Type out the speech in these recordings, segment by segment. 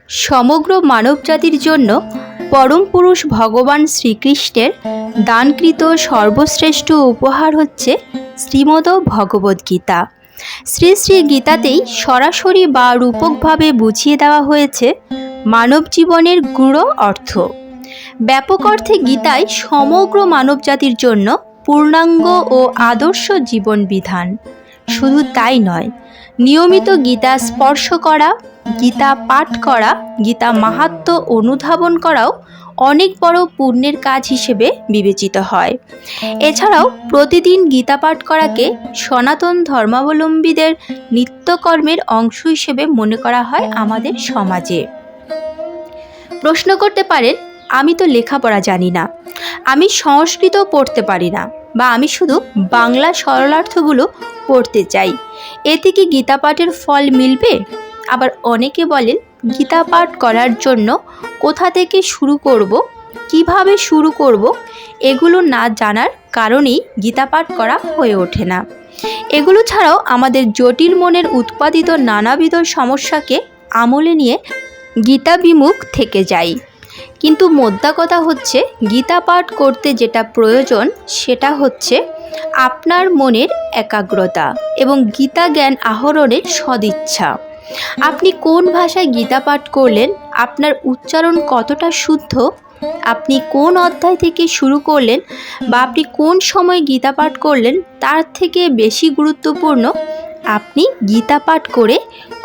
সমগ্র মানবজাতির জন্য পরম পুরুষ ভগবান শ্রীকৃষ্ণের দানকৃত সর্বশ্রেষ্ঠ উপহার হচ্ছে শ্রীমদ্ ভগবদ্গীতা। শ্রী শ্রী গীতাতেই সরাসরি বা রূপকভাবে বুঝিয়ে দেওয়া হয়েছে মানব জীবনের গূঢ় অর্থ। ব্যাপক অর্থে গীতায় সমগ্র মানবজাতির জন্য পূর্ণাঙ্গ ও আদর্শ জীবন বিধান। শুধু তাই নয়, নিয়মিত গীতা স্পর্শ করা, গীতা পাঠ করা, গীতা মাহাত্ম্য অনুধাবন করাও অনেক বড় পুণ্যের কাজ হিসেবে বিবেচিত হয়। এছাড়াও প্রতিদিন গীতা পাঠ করাকে সনাতন ধর্মাবলম্বীদের নিত্যকর্মের অংশ হিসেবে মনে করা হয় আমাদের সমাজে। প্রশ্ন করতে পারেন, আমি তো লেখাপড়া জানি না, আমি সংস্কৃত পড়তে পারি না, বা আমি শুধু বাংলা সরলার্থগুলো পড়তে চাই, এতে কি গীতা পাঠের ফল মিলবে? আবার অনেকে বলেন, গীতা পাঠ করার জন্য কোথা থেকে শুরু করব, কিভাবে শুরু করব, এগুলো না জানার কারণেই গীতা পাঠ করা হয়ে ওঠে না। এগুলো ছাড়াও আমাদের জটিল মনের উৎপাদিত নানাবিধ সমস্যাকে আমলে নিয়ে গীতা বিমুখ থেকে যাই। কিন্তু মোদ্দা কথা হচ্ছে, গীতা পাঠ করতে যেটা প্রয়োজন সেটা হচ্ছে আপনার মনের একাগ্রতা এবং গীতা জ্ঞান আহরণের সদিচ্ছা। আপনি কোন ভাষায় গীতা পাঠ করলেন, আপনার উচ্চারণ কতটা শুদ্ধ, আপনি কোন অধ্যায় থেকে শুরু করলেন, বা আপনি কোন সময় গীতা পাঠ করলেন, তার থেকে বেশি গুরুত্বপূর্ণ আপনি গীতা পাঠ করে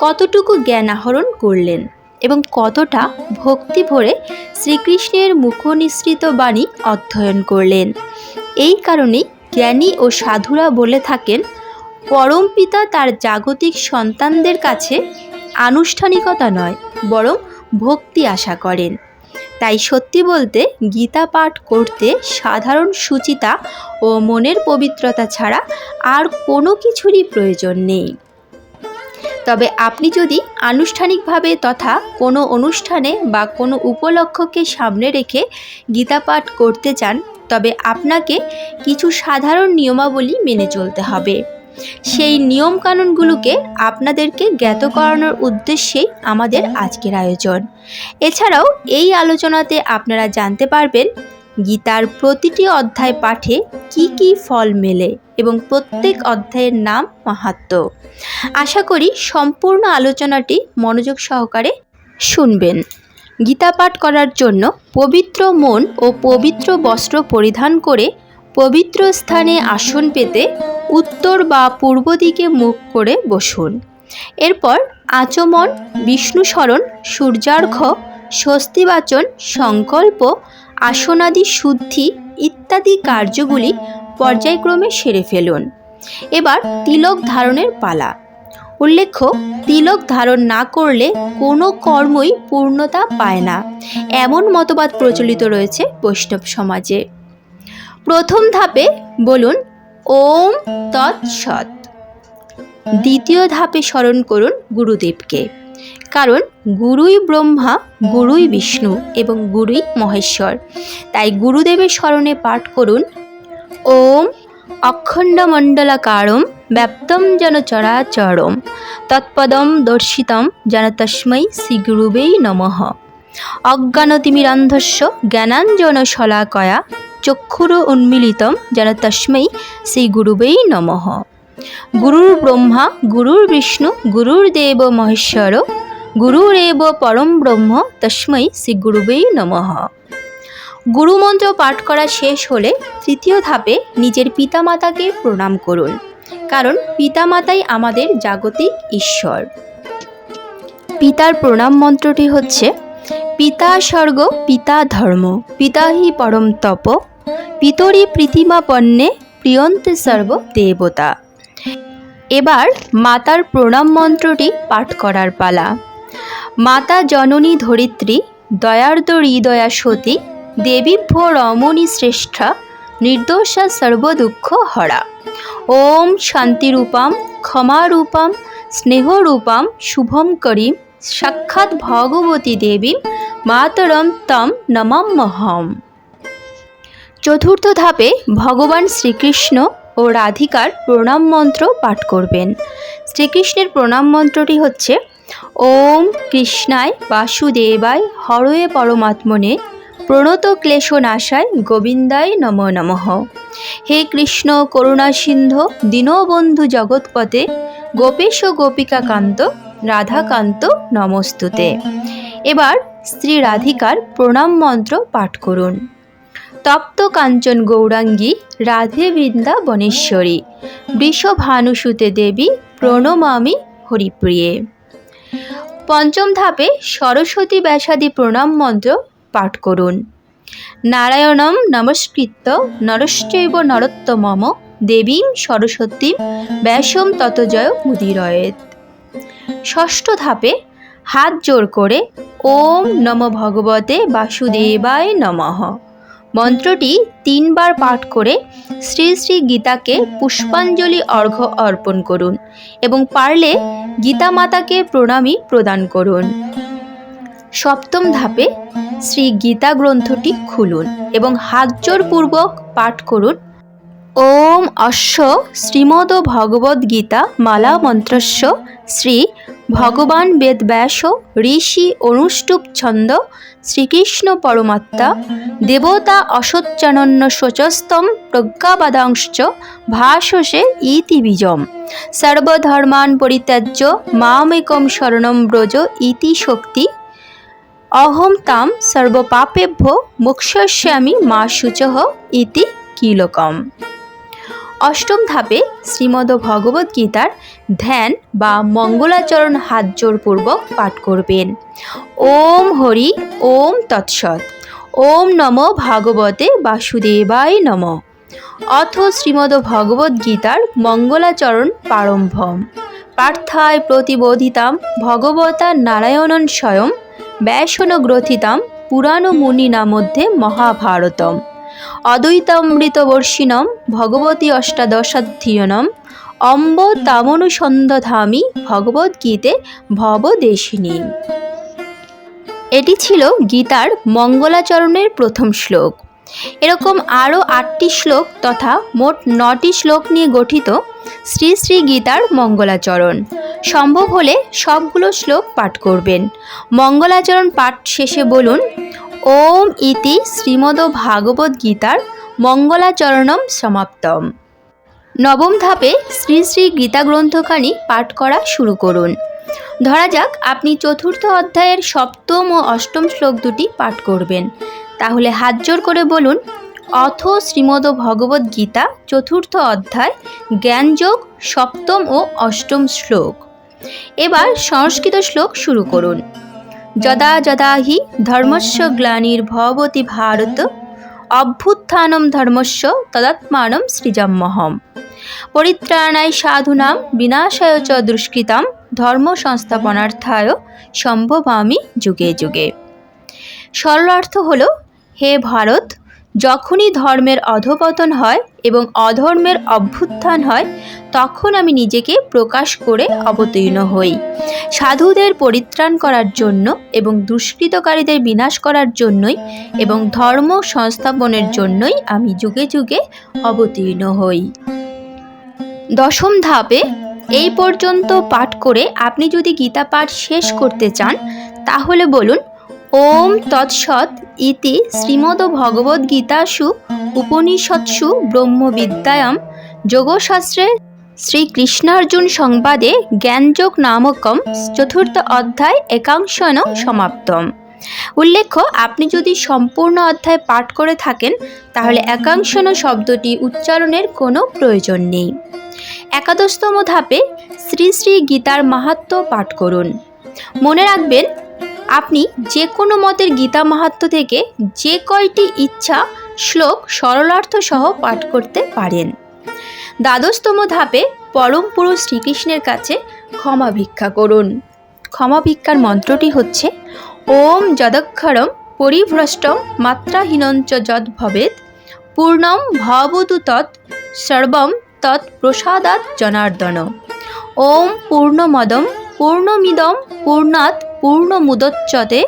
কতটুকু জ্ঞান আহরণ করলেন এবং কতটা ভক্তি ভরে শ্রীকৃষ্ণের মুখনিসৃত বাণী অধ্যয়ন করলেন। এই কারণেই জ্ঞানী ও সাধুরা বলে থাকেন, পরমপিতা তার জাগতিক সন্তানদের কাছে আনুষ্ঠানিকতা নয়, বরং ভক্তি আশা করেন। তাই সত্যি বলতে গীতা পাঠ করতে সাধারণ সুচিতা ও মনের পবিত্রতা ছাড়া আর কোনো কিছুরই প্রয়োজন নেই। তবে আপনি যদি আনুষ্ঠানিকভাবে তথা কোনো অনুষ্ঠানে বা কোনো উপলক্ষকে সামনে রেখে গীতা পাঠ করতে চান, তবে আপনাকে কিছু সাধারণ নিয়মাবলী মেনে চলতে হবে। সেই নিয়মকানুনগুলোকে আপনাদেরকে জ্ঞাত করানোর উদ্দেশ্যেই আমাদের আজকের আয়োজন। এছাড়াও এই আলোচনাতে আপনারা জানতে পারবেন গীতার প্রতিটি অধ্যায় পাঠে কি কি ফল মেলে এবং প্রত্যেক অধ্যায়ের নাম, মাহাত্ম্য। আশা করি সম্পূর্ণ আলোচনাটি মনোযোগ সহকারে শুনবেন। গীতা পাঠ করার জন্য পবিত্র মন ও পবিত্র বস্ত্র পরিধান করে পবিত্র স্থানে আসন পেতে উত্তর বা পূর্ব দিকে মুখ করে বসুন। এরপর আচমন, বিষ্ণু স্মরণ, সূর্যার্ঘ্য, স্বস্তিবাচন, সংকল্প, আসনাদি শুদ্ধি ইত্যাদি কার্যগুলি পর্যায়ক্রমে সেরে ফেলুন। এবার তিলক ধারণের পালা। উল্লেখ্য, তিলক ধারণ না করলে কোনো কর্মই পূর্ণতা পায় না, এমন মতবাদ প্রচলিত রয়েছে বৈষ্ণব সমাজে। প্রথম ধাপে বলুন ওম তৎসৎ। দ্বিতীয় ধাপে স্মরণ করুন গুরুদেবকে, কারণ গুরুই ব্রহ্মা, গুরুই বিষ্ণু এবং গুরুই মহেশ্বর। তাই গুরুদেবের স্মরণে পাঠ করুন ওম অখণ্ডমণ্ডলাকারম ব্যাপ্তম যেন চরাচরম তৎপদম দর্শিতম যেন তস্मै শ্রীগুরুবে নমঃ। অজ্ঞানতিমিরান্ধস্য জ্ঞানাঞ্জন শলাকয়া চক্ষুর উন্মীলিতম যেন তস্मै শ্রীগুরুবে নমঃ। গুরুর ব্রহ্মা, গুরুর বিষ্ণু, গুরুর্দেব মহেশ্বর, গুরুরেব পরম ব্রহ্ম তস্मै শ্রীগুরুবে নমঃ। গুরুমন্ত্র পাঠ করা শেষ হলে তৃতীয় ধাপে নিজের পিতামাতাকে প্রণাম করুন, কারণ পিতামাতাই আমাদের জাগতিক ঈশ্বর। পিতার প্রণাম মন্ত্রটি হচ্ছে পিতা স্বর্গ, পিতা ধর্ম, পিতা হি পরম তপ, পিতরি প্রীতিমাপন্নে প্রিয়ন্তে সর্ব দেবতা। এবার মাতার প্রণাম মন্ত্রটি পাঠ করার পালা। মাতা জননী ধরিত্রী, দয়ার্দ হৃদয়া সতী, দেবীভ্যো রমণী শ্রেষ্ঠা, নির্দোষা সর্বদুঃখ হরা। ওম শান্তিরূপাম, ক্ষমারূপাম, স্নেহরূপাম, শুভঙ্করীম, সাক্ষাৎ ভগবতী দেবীম মাতরম তম নমাম্যহম। চতুর্থ ধাপে ভগবান শ্রীকৃষ্ণ ও রাধিকার প্রণাম মন্ত্র পাঠ করবেন। শ্রীকৃষ্ণের প্রণাম মন্ত্রটি হচ্ছে ওম কৃষ্ণায় বাসুদেবায় হরয়ে পরমাত্মনে প্রণত ক্লেশনাশায় গোবিন্দায় নমো নমঃ। হে কৃষ্ণ করুণা সিন্ধু দীনবন্ধু জগৎপতে গোপেশ গোপিকাকান্ত রাধাকান্ত নমস্তুতে। এবার শ্রী রাধিকার প্রণাম মন্ত্র পাঠ করুন। তপ্ত কাঞ্চন গৌরাঙ্গী রাধে বৃন্দাবনেশ্বরী বৃষভানুসুতে দেবী প্রণমামি হরিপ্রিয়ে। পঞ্চম ধাপে সরস্বতী ব্যাসাদি প্রণাম মন্ত্র পাঠ করুন। নারায়ণম নমস্কৃত্য নরশ্চৈব নরোত্তমম দেবীম সরস্বতীম ব্যাসম তত জয় মুদিরয়েৎ। ষষ্ঠ ধাপে হাত জোড় করে ওম নমো ভগবতে বাসুদেবায় নমঃ মন্ত্রটি 3 বার পাঠ করে শ্রী শ্রী গীতাকে পুষ্পাঞ্জলি অর্ঘ্য অর্পণ করুন এবং পারলে গীতা মাতাকে প্রণামী প্রদান করুন। সপ্তম ধাপে শ্রী গীতা গ্রন্থটি খুলুন এবং হাতজোড়পূর্বক পাঠ করুন ওম অশ্ব শ্রীমদ ভগবদ্ গীতা মালা মন্ত্রস্য শ্রী ভগবান বেদব্যাস ঋষি অনুষ্টুপ ছন্দ শ্রীকৃষ্ণ পরমাত্মা দেবতা অসচ্চানন্য শোচস্তম প্রজ্ঞাবাদাংশ্চ ভাষসে ইতি বীজম সর্বধর্মান পরিত্যাজ্য মামেকম শরণম ব্রজ ইতি শক্তি অহম তাম সর্বপাপেভ্যো মোক্ষয়িষ্যামি মা শুচঃ ইতি কিলকম। অষ্টম ধাপে শ্রীমদ্ ভগবদ্ গীতার ধ্যান বা মঙ্গলাচরণ হাতজোড়পূর্বক পাঠ করবেন। ওম হরি ওম তৎসৎ ওম নমো ভাগবতে বাসুদেবায় নমঃ। অথ শ্রীমদ্ ভগবদ্ গীতার মঙ্গলাচরণ প্রারম্ভম। পার্থায় প্রতিবোধিতাম ভগবতা নারায়ণন স্বয়ং ব্যাসন গ্রথিতাম পুরাণ মুনিনা মধ্যে মহাভারতম অদ্বৈতামৃতবর্ষিণম ভগবতী অষ্টাদশাধ্যায়নম অম্ব তামনুসন্ধধামি ভগবদ্গীতে ভবদেশিনী। এটি ছিল গীতার মঙ্গলাচরণের প্রথম শ্লোক। এরকম আরও 8টি শ্লোক তথা মোট 9টি শ্লোক নিয়ে গঠিত শ্রী শ্রী গীতার মঙ্গলাচরণ। সম্ভব হলে সবগুলো শ্লোক পাঠ করবেন। মঙ্গলাচরণ পাঠ শেষে বলুন ওম ইতি শ্রীমদ্ ভাগবত গীতার মঙ্গলাচরণম সমাপ্তম। নবম ধাপে শ্রী শ্রী গীতা গ্রন্থখানি পাঠ করা শুরু করুন। ধরা যাক আপনি চতুর্থ অধ্যায়ের সপ্তম ও অষ্টম শ্লোক দুটি পাঠ করবেন, তাহলে হাত জোড় করে বলুন অথ শ্রীমদ্ ভগবদ্ গীতা চতুর্থ অধ্যায় জ্ঞানযোগ সপ্তম ও অষ্টম শ্লোক। এবার সংস্কৃত শ্লোক শুরু করুন। যদা যদা হি ধর্মস্য গ্লানির্ভবতি ভারত অভ্যুত্থানম ধর্মস্য তদাত্মানম সৃজাম্যহম পরিত্রাণায় সাধুনাম বিনাশায় চ দুষ্কৃতাম ধর্ম সংস্থাপনার্থায় সম্ভবামি যুগে যুগে। সরল অর্থ হল, হে ভারত, যখনই ধর্মের অধঃপতন হয় এবং অধর্মের অভ্যুত্থান হয় তখন আমি নিজেকে প্রকাশ করে অবতীর্ণ হই সাধুদের পরিত্রাণ করার জন্য এবং দুষ্কৃতকারীদের বিনাশ করার জন্যই এবং ধর্ম সংস্থাপনের জন্যই আমি যুগে যুগে অবতীর্ণ হই। দশম ধাপে এই পর্যন্ত পাঠ করে আপনি যদি গীতা পাঠ শেষ করতে চান তাহলে বলুন ওম তৎসৎ ইতি শ্রীমদ্ ভগবদ্ গীতাসু উপনিষৎসু ব্রহ্মবিদ্যায়াম যোগশাস্ত্রে শ্রীকৃষ্ণার্জুন সংবাদে জ্ঞানযোগ নামকম চতুর্থ অধ্যায় একাংশন সমাপ্তম। উল্লেখ্য, আপনি যদি সম্পূর্ণ অধ্যায় পাঠ করে থাকেন তাহলে একাংশন শব্দটি উচ্চারণের কোনো প্রয়োজন নেই। একাদশতম ধাপে শ্রী শ্রী গীতার মাহাত্ম্য পাঠ করুন। মনে রাখবেন, আপনি যে কোনো মতের গীতা মাহাত্ম্য থেকে যে কয়টি ইচ্ছা শ্লোক সরলার্থ সহ পাঠ করতে পারেন। দ্বাদশতম ধাপে পরম পুরুষ শ্রীকৃষ্ণের কাছে ক্ষমা ভিক্ষা করুন। ক্ষমা ভিক্ষার মন্ত্রটি হচ্ছে ওম যদক্ষরম পরিভ্রষ্টম মাত্রাহীনঞ্চ যদ ভবেৎ পূর্ণম ভবতু তৎ সর্বম তৎ প্রসাদাৎ জনার্দন। ওম পূর্ণমদম পূর্ণমিদম পূর্ণাৎ পূর্ণমুদচ্যতে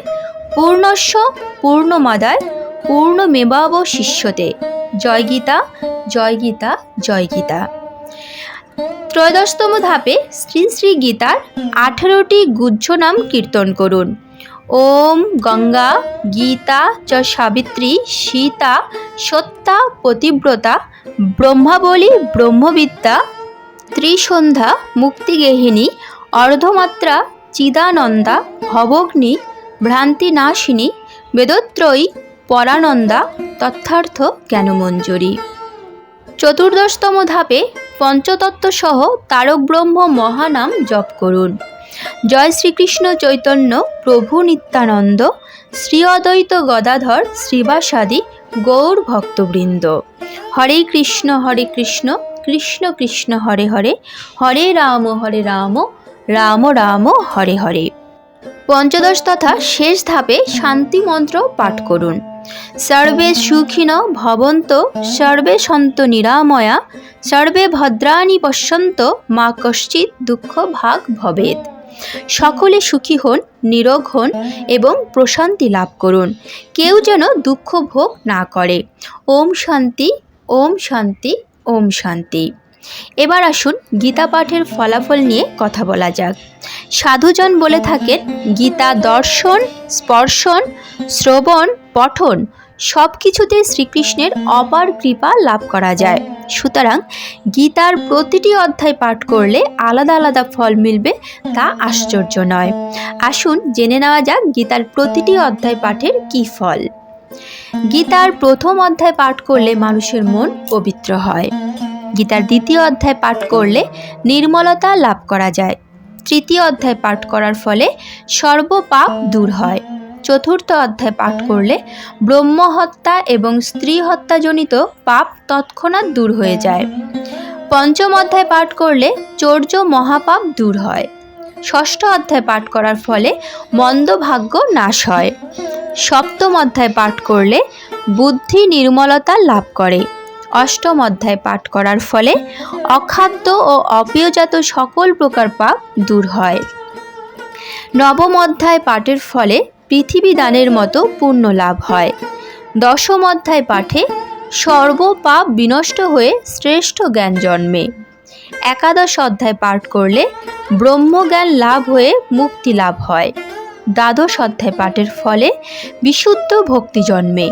পূর্ণস্য পূর্ণমাদায় পূর্ণমেবাবশিষ্যতে। জয় গীতা, জয় গীতা, জয় গীতা। ত্রয়োদশতম ধাপে শ্রী শ্রী গীতার 18টি গুহ্য নাম কীর্তন করুন। ওম গঙ্গা গীতা চ সাবিত্রী সীতা সত্যা পতিব্রতা ব্রহ্মাবলী ব্রহ্মবিদ্যা ত্রিসন্ধ্যা মুক্তিগেহিনী অর্ধমাত্রা চিদানন্দা ভবগ্নি ভ্রান্তিনাশিনী বেদত্রয়ী পরানন্দা তথার্থ জ্ঞানমঞ্জুরি। চতুর্দশতম ধাপে পঞ্চতত্ত্ব সহ তারক ব্রহ্ম মহানাম জপ করুন। জয় শ্রীকৃষ্ণ চৈতন্য প্রভু নিত্যানন্দ শ্রী অদ্বৈত গদাধর শ্রীবাসাদি গৌর ভক্তবৃন্দ। হরে কৃষ্ণ কৃষ্ণ কৃষ্ণ হরে হরে হরে রাম রাম রাম হরে হরে। পঞ্চদশ তথা শেষ ধাপে শান্তি মন্ত্র পাঠ করুন। সর্বে সুখিনো ভবন্তু সর্বে সন্তু নিরাময়া সর্বে ভদ্রাণি পশ্যন্তু মা কশ্চিৎ দুঃখ ভাগ ভবেৎ। সকলে সুখী হন, নিরোগ হন এবং প্রশান্তি লাভ করুন। কেউ যেন দুঃখ ভোগ না করে। ওম শান্তি ওম শান্তি ওম শান্তি। এবার আসুন গীতা পাঠের ফলাফল নিয়ে কথা বলা যাক। সাধুজন বলে থাকেন গীতা দর্শন, স্পর্শন, শ্রবণ, পঠন সব কিছুতে শ্রীকৃষ্ণের অপার কৃপা লাভ করা যায়। সুতরাং গীতার প্রতিটি অধ্যায় পাঠ করলে আলাদা আলাদা ফল মিলবে তা আশ্চর্য নয়। আসুন জেনে নেওয়া যাক গীতার প্রতিটি অধ্যায় পাঠের কী ফল। গীতার প্রথম অধ্যায় পাঠ করলে মানুষের মন পবিত্র হয়। গীতার দ্বিতীয় অধ্যায় পাঠ করলে নির্মলতা লাভ করা যায়। তৃতীয় অধ্যায় পাঠ করার ফলে সর্বপাপ দূর হয়। চতুর্থ অধ্যায় পাঠ করলে ব্রহ্মহত্যা এবং স্ত্রী হত্যাজনিত পাপ তৎক্ষণাৎ দূর হয়ে যায়। পঞ্চম অধ্যায় পাঠ করলে চৌর্য মহাপাপ দূর হয়। ষষ্ঠ অধ্যায় পাঠ করার ফলে মন্দ ভাগ্য নাশ হয়। সপ্তম অধ্যায় পাঠ করলে বুদ্ধি নির্মলতা লাভ করে। অষ্টম অধ্যায় পাঠ করার ফলে অখাদ্য ও অপেয়জাত সকল প্রকার পাপ দূর হয়। নবম অধ্যায় পাঠের ফলে পৃথিবী দানের মতো পুণ্য লাভ হয়। দশম অধ্যায় পাঠে সর্বপাপ বিনষ্ট হয়ে শ্রেষ্ঠ জ্ঞান জন্মে। একাদশ অধ্যায় পাঠ করলে ব্রহ্মজ্ঞান লাভ হয়ে মুক্তি লাভ হয়। দ্বাদশ অধ্যায় পাঠের ফলে বিশুদ্ধ ভক্তি জন্মে।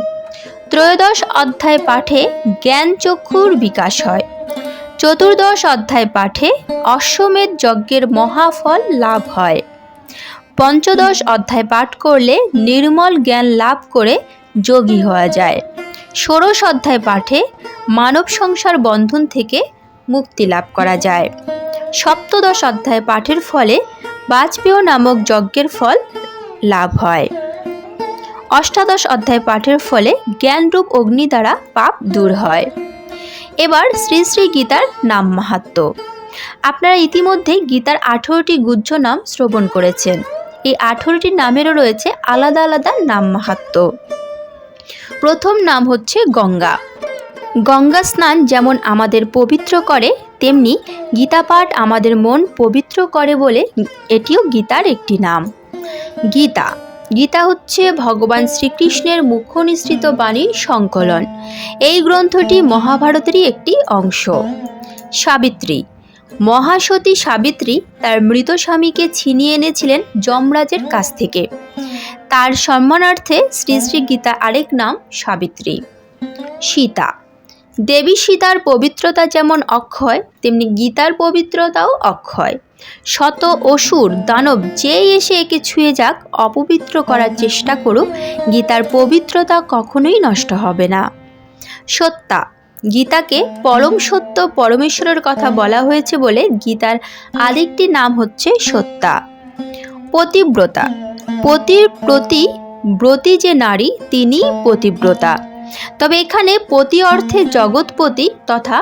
ত্রয়োদশ অধ্যায় পাঠে জ্ঞান চক্ষুর বিকাশ হয়। চতুর্দশ অধ্যায় পাঠে অশ্বমেধ যজ্ঞের মহাফল লাভ হয়। পঞ্চদশ অধ্যায় পাঠ করলে নির্মল জ্ঞান লাভ করে যোগী হওয়া যায়। ষোড়শ অধ্যায় পাঠে মানব সংসার বন্ধন থেকে মুক্তি লাভ করা যায়। সপ্তদশ অধ্যায় পাঠের ফলে বাজপেয় নামক যজ্ঞের ফল লাভ হয়। অষ্টাদশ অধ্যায় পাঠের ফলে জ্ঞানরূপ অগ্নি দ্বারা পাপ দূর হয়। এবার শ্রী শ্রী গীতার নাম মাহাত্ম্য। আপনারা ইতিমধ্যে গীতার 18টি গুহ্য নাম শ্রবণ করেছেন। এই 18টি নামেরও রয়েছে আলাদা আলাদা নাম মাহাত্ম্য। প্রথম নাম হচ্ছে গঙ্গা। গঙ্গা স্নান যেমন আমাদের পবিত্র করে, তেমনি গীতা পাঠ আমাদের মন পবিত্র করে বলে এটিও গীতার একটি নাম। গীতা গীতা হচ্ছে ভগবান শ্রীকৃষ্ণের মুখ্য নিঃসৃত বাণীর সংকলন। এই গ্রন্থটি মহাভারতেরই একটি অংশ। সাবিত্রী মহাসতী সাবিত্রী তার মৃত স্বামীকে ছিনিয়ে এনেছিলেন যমরাজের কাছ থেকে। তার সম্মানার্থে শ্রী শ্রী গীতা আরেক নাম সাবিত্রী। সীতা দেবী সীতার পবিত্রতা যেমন অক্ষয়, তেমনি গীতার পবিত্রতাও অক্ষয়। শত অসুর দানব যেই এসে একে ছুঁয়ে যাক, অপবিত্র করার চেষ্টা করুক, গীতার পবিত্রতা কখনোই নষ্ট হবে না। সত্যা গীতাকে পরম সত্য পরমেশ্বরের কথা বলা হয়েছে বলে গীতার আরেকটি নাম হচ্ছে সত্যা। পতিব্রতা পতির প্রতি ব্রতী যে নারী তিনি পতিব্রতা। তবে এখানে পতি অর্থে জগৎপতি তথা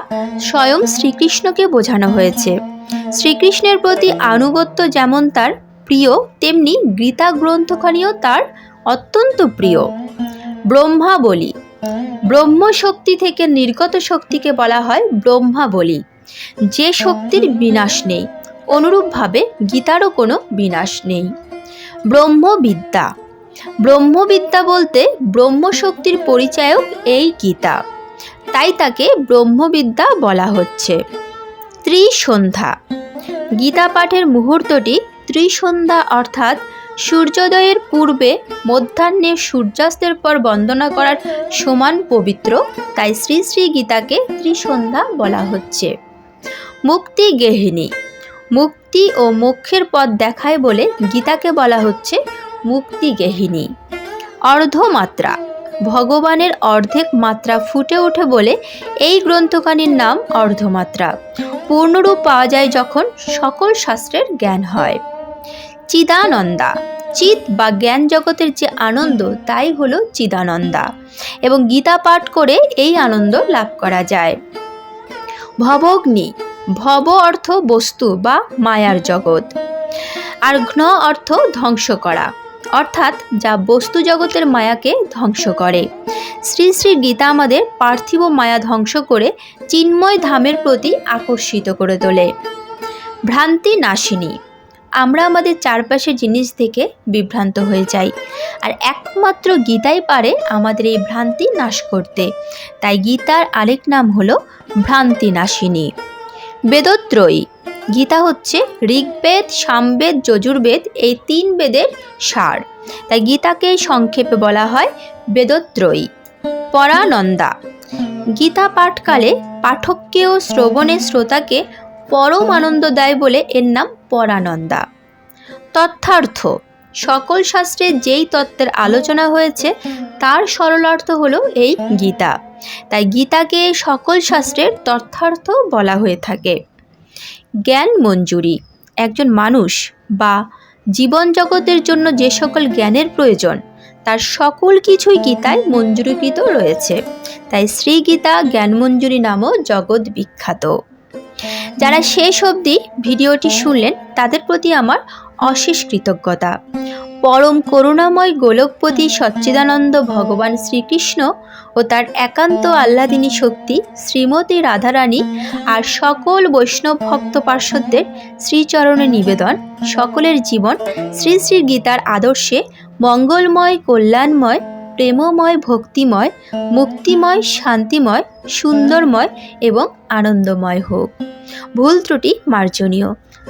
স্বয়ং শ্রীকৃষ্ণকে বোঝানো হয়েছে। শ্রীকৃষ্ণের প্রতি আনুগত্য যেমন তার প্রিয়, তেমনি গীতা গ্রন্থখানিও তার অত্যন্ত প্রিয়। ব্রহ্মাবলী ব্রহ্মশক্তি থেকে নির্গত শক্তিকে বলা হয় ব্রহ্মাবলী, যে শক্তির বিনাশ নেই। অনুরূপভাবে গীতারও কোনো বিনাশ নেই। ব্রহ্মবিদ্যা ব্রহ্মবিদ্যা বলতে ব্রহ্মশক্তির পরিচায়ক এই গীতা, তাই তাকে ব্রহ্মবিদ্যা বলা হচ্ছে। ত্রিসন্ধ্যা। গীতা পাঠের মুহূর্তটি ত্রিসন্ধ্যা অর্থাৎ সূর্যোদয়ের পূর্বে মধ্যাহ্নে সূর্যাস্তের পর বন্দনা করার সমান পবিত্র, তাই শ্রী শ্রী গীতাকে ত্রিসন্ধ্যা বলা হচ্ছে। মুক্তি গেহিনী। মুক্তি ও মোক্ষের পথ দেখায় বলে গীতাকে বলা হচ্ছে মুক্তি গেহিনী। অর্ধমাত্রা। ভগবানের অর্ধেক মাত্রা ফুটে ওঠে বলে এই গ্রন্থখানির নাম অর্ধমাত্রা। পূর্ণরূপ পাওয়া যায় যখন সকল শাস্ত্রের জ্ঞান হয়। চিদানন্দা। চিৎ বা জ্ঞান জগতের যে আনন্দ তাই হলো চিদানন্দা, এবং গীতা পাঠ করে এই আনন্দ লাভ করা যায়। ভবগ্নি। ভব অর্থ বস্তু বা মায়ার জগৎ, আর ঘ্ন অর্থ ধ্বংস করা, অর্থাৎ যা বস্তু জগতের মায়াকে ধ্বংস করে। শ্রী শ্রী গীতা আমাদের পার্থিব মায়া ধ্বংস করে চিন্ময় ধামের প্রতি আকর্ষিত করে তোলে। ভ্রান্তি নাশিনী। আমরা আমাদের চারপাশের জিনিস থেকে বিভ্রান্ত হয়ে যাই, আর একমাত্র গীতাই পারে আমাদের এই ভ্রান্তি নাশ করতে, তাই গীতার আরেক নাম হলো ভ্রান্তি নাশিনী। বেদত্রয়ী। গীতা হচ্ছে ঋগ্বেদ, সামবেদ, যজুর্বেদ এই 3 বেদের সার, তাই গীতাকে সংক্ষেপে বলা হয় বেদত্রয়ী। পরানন্দা। গীতা পাঠকালে পাঠককে ও শ্রবণে শ্রোতাকে পরম আনন্দ দেয় বলে এর নাম পরানন্দা। তথ্যার্থ। সকল শাস্ত্রে যেই তত্ত্বের আলোচনা হয়েছে তার সরলার্থ হলো এই গীতা, তাই গীতাকে সকল শাস্ত্রের তথ্যার্থ বলা হয়ে থাকে। জ্ঞান মঞ্জুরি। একজন মানুষ বা জীবন জগতের জন্য যে সকল জ্ঞানের প্রয়োজন তার সকল কিছুই গীতায় মঞ্জুরিকৃত রয়েছে, তাই শ্রী গীতা জ্ঞান মঞ্জুরি নামও জগৎ বিখ্যাত। যারা শেষ অবধি ভিডিওটি শুনলেন তাদের প্রতি আমার অশেষ কৃতজ্ঞতা। পরম করুণাময় গোলকপতি সচ্চিদানন্দ ভগবান শ্রীকৃষ্ণ ও তার একান্ত আহ্লাদিনী শক্তি শ্রীমতী রাধারানী আর সকল বৈষ্ণব ভক্ত পার্শ্বদের শ্রীচরণে নিবেদন সকলের জীবন শ্রী শ্রী গীতার আদর্শে মঙ্গলময়, কল্যাণময়, প্রেমময়, ভক্তিময়, মুক্তিময়, শান্তিময়, সুন্দরময় এবং আনন্দময় হোক। ভুল ত্রুটি মার্জনীয়।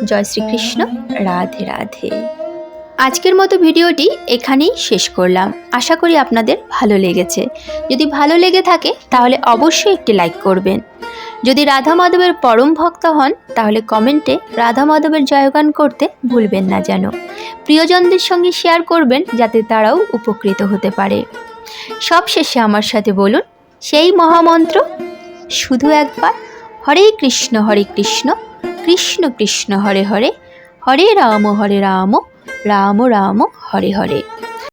জয় শ্রীকৃষ্ণ। রাধে রাধে। আজকের মতো ভিডিওটি এখানেই শেষ করলাম। আশা করি আপনাদের ভালো লেগেছে। যদি ভালো লেগে থাকে তাহলে অবশ্যই একটি লাইক করবেন। যদি রাধা মাধবের পরম ভক্ত হন তাহলে কমেন্টে রাধা মাধবের জয়গান করতে ভুলবেন না যেন। প্রিয়জনদের সঙ্গে শেয়ার করবেন যাতে তারাও উপকৃত হতে পারে। সবশেষে আমার সাথে বলুন সেই মহামন্ত্র শুধু একবার, হরে কৃষ্ণ কৃষ্ণ কৃষ্ণ হরে হরে, হরে রাম রাম রাম হরে হরে।